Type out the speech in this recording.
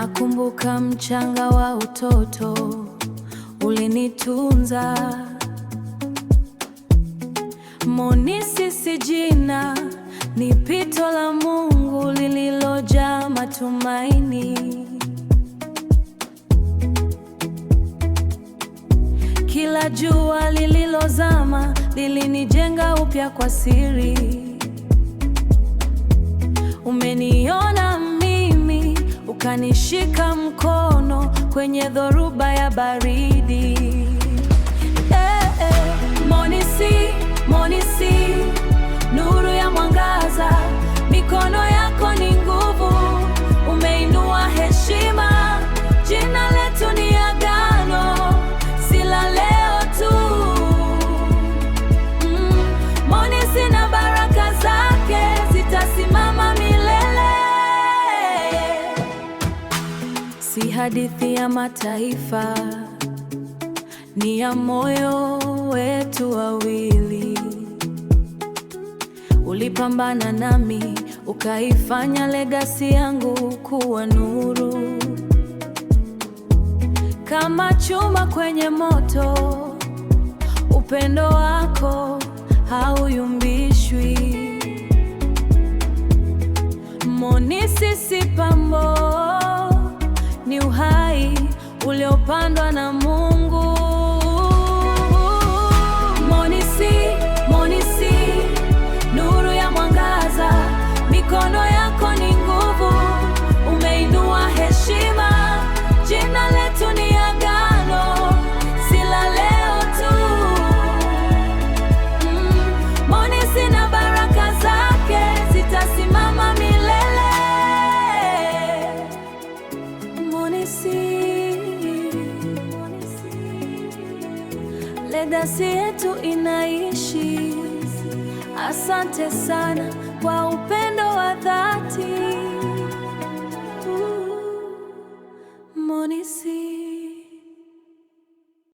Nakumbuka mchanga wa utoto ulinitunza. Monisi si jina, ni pito la Mungu lililojaa matumaini. Kila jua lililozama lilinijenga upya kwa siri. Umeniona mimi, ukanishika mkono kwenye dhoruba ya baridi. Monisi, Monisi, nuru ya mwangaza, mikono yako ni nguvu, umeinua heshima. Jina letu ni agano, si la leo tu. Monisi na baraka zake zitasimama milele. Si hadithi ya mataifa, ni ya moyo wetu wawili. Ulipambana nami, ukaifanya legacy yangu kuwa nuru. Kama chuma kwenye moto, upendo wako hauyumbishwi. Monisi si pambo, ni uhai uliopandwa na Mungu. Monisi, Monisi, nuru ya mwangaza, mikono yako ni nguvu, umeinua heshima. Jina letu ni agano, si la leo tu. Monisi na baraka zake zitasimama milele. Monisi, legacy yetu inaishi. Asante sana kwa upendo.